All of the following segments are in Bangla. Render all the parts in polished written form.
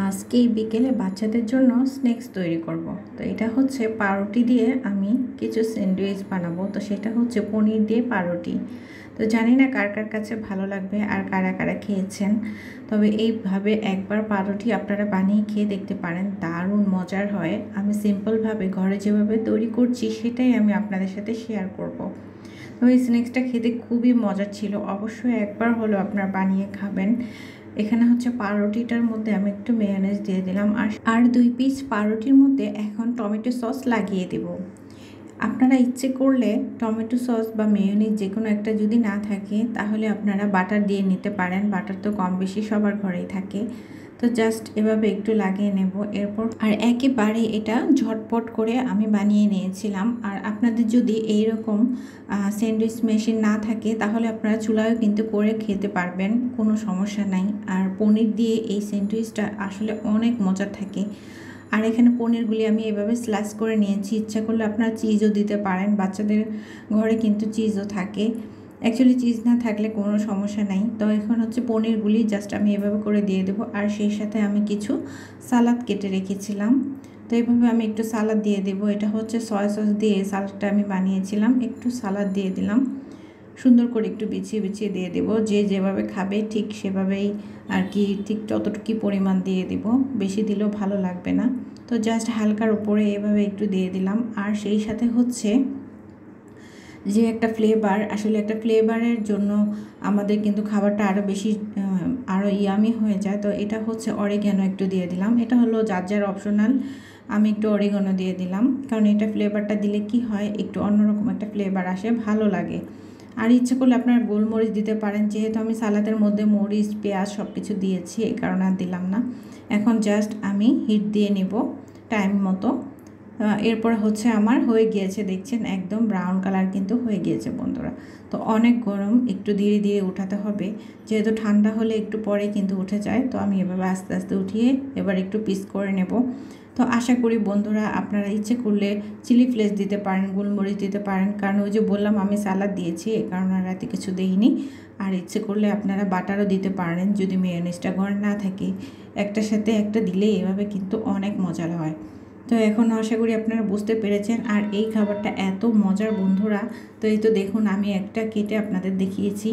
আজকে বিকেলে বাচ্চাদের জন্য স্ন্যাক্স তৈরি করব। তো এটা হচ্ছে পাউরুটি দিয়ে আমি কিছু স্যান্ডউইচ বানাবো। তো সেটা হচ্ছে পনির দিয়ে পাউরুটি। তো জানি না কার কার কাছে ভালো লাগবে আর কারা কারা খেয়েছেন। তবে এইভাবে একবার পাউরুটি আপনারা বানিয়ে খেয়ে দেখতে পারেন, দারুণ মজার হয়। আমি সিম্পলভাবে ঘরে যেভাবে তৈরি করছি সেটাই আমি আপনাদের সাথে শেয়ার করব। তো এই স্ন্যাক্সটা খেতে খুবই মজার ছিল, অবশ্যই একবার হলো আপনারা বানিয়ে খাবেন। এখানে হচ্ছে পাউরুটিটার মধ্যে আমি একটু মেয়োনেজ দিয়ে দিলাম, আর 2 পিস পাউরুটির মধ্যে এখন টমেটো সস লাগিয়ে দেব। আপনারা ইচ্ছে করলে টমেটো সস বা মেয়োনিজ যে কোনো একটা যদি না থাকে তাহলে আপনারা বাটার দিয়ে নিতে পারেন। বাটার তো কম বেশি সবার ঘরেই থাকে। তো জাস্ট এভাবে একটু লাগিয়ে নেব। এরপর আর একেবারে এটা ঝটপট করে আমি বানিয়ে নিয়েছিলাম। আর আপনাদের যদি এইরকম স্যান্ডউইচ মেশিন না থাকে তাহলে আপনারা চুলায়ও কিন্তু করে খেতে পারবেন, কোনো সমস্যা নাই। আর পনির দিয়ে এই স্যান্ডউইচটা আসলে অনেক মজা থাকে। আর এখানে পনিরগুলি আমি এভাবে স্লাইস করে নিয়েছি। ইচ্ছা করলে আপনারা চিজও দিতে পারেন, বাচ্চাদের ঘরে কিন্তু চিজও থাকে। অ্যাকচুয়ালি চিজ না থাকলে কোনো সমস্যা নাই। তো এখন হচ্ছে পনিরগুলি জাস্ট আমি এভাবে করে দিয়ে দেবো। আর সেই সাথে আমি কিছু সালাদ কেটে রেখেছিলাম, তো এইভাবে আমি একটু সালাদ দিয়ে দেবো। এটা হচ্ছে সয়া সস দিয়ে সালাদটা আমি বানিয়েছিলাম। একটু সালাদ দিয়ে দিলাম, সুন্দর করে একটু বিছিয়ে বিছিয়ে দিয়ে দেবো। যে যেভাবে খাবে ঠিক সেভাবেই আর কি, ঠিক ততটুকু পরিমাণ দিয়ে দেব, বেশি দিলেও ভালো লাগবে না। তো জাস্ট হালকার উপরে এভাবে একটু দিয়ে দিলাম। আর সেই সাথে হচ্ছে যে একটা ফ্লেভার, আসলে একটা ফ্লেভারের জন্য আমাদের কিন্তু খাবারটা আরও বেশি আরও ইয়ামি হয়ে যায়। তো এটা হচ্ছে অরিগ্যানো একটু দিয়ে দিলাম। এটা হলো যার যার অপশনাল, আমি একটু অরিগ্যানো দিয়ে দিলাম, কারণ এটা ফ্লেভারটা দিলে কি হয়, একটু অন্যরকম একটা ফ্লেভার আসে, ভালো লাগে। আর ইচ্ছে করলে আপনার গোলমরিচ দিতে পারেন, যেহেতু আমি সালাদের মধ্যে মরিচ পেঁয়াজ সব কিছু দিয়েছি এই কারণে আর দিলাম না। এখন জাস্ট আমি হিট দিয়ে নেব টাইম মতো। এরপর হচ্ছে আমার হয়ে গিয়েছে, দেখছেন একদম ব্রাউন কালার কিন্তু হয়ে গিয়েছে বন্ধুরা। তো অনেক গরম, একটু ধীরে ধীরে উঠাতে হবে, যেহেতু ঠান্ডা হলে একটু পরে কিন্তু উঠে যায়। তো আমি এভাবে আস্তে আস্তে উঠিয়ে এবার একটু পিস করে নেব। তো আশা করি বন্ধুরা আপনারা ইচ্ছে করলে চিলি ফ্লেক্স দিতে পারেন, গোলমরিচ দিতে পারেন, কারণ ওই যে বললাম আমি সালাদ দিয়েছি এই কারণে আর রাতে কিছু দেইনি। আর ইচ্ছে করলে আপনারা বাটারও দিতে পারেন যদি মেয়োনিজটা ঘরে না থাকে, একটার সাথে একটা দিলে এভাবে কিন্তু অনেক মজার হয়। তো এখন আশা করি আপনারা বুঝতে পেরেছেন। আর এই খাবারটা এত মজার বন্ধুরা। তো এই তো দেখুন আমি একটা কেটে আপনাদের দেখিয়েছি।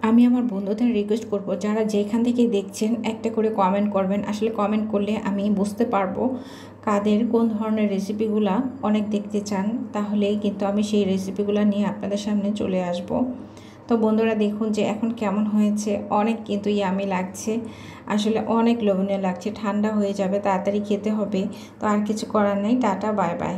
আমি আমার বন্ধুদের রিকোয়েস্ট করব, যারা যেখান থেকে দেখছেন একটা করে কমেন্ট করবেন। আসলে কমেন্ট করলে আমি বুঝতে পারবো কাদের কোন ধরনের রেসিপিগুলা অনেক দেখতে চান, তাহলেই কিন্তু আমি সেই রেসিপিগুলো নিয়ে আপনাদের সামনে চলে আসব। তো বন্ধুরা দেখুন যে এখন কেমন হয়েছে, অনেক কিন্তু ইয়ামি লাগছে, আসলে অনেক লোভনীয় লাগছে। ঠান্ডা হয়ে যাবে, তাড়াতাড়ি খেতে হবে। তো আর কিছু করার নেই, টাটা বাই বাই।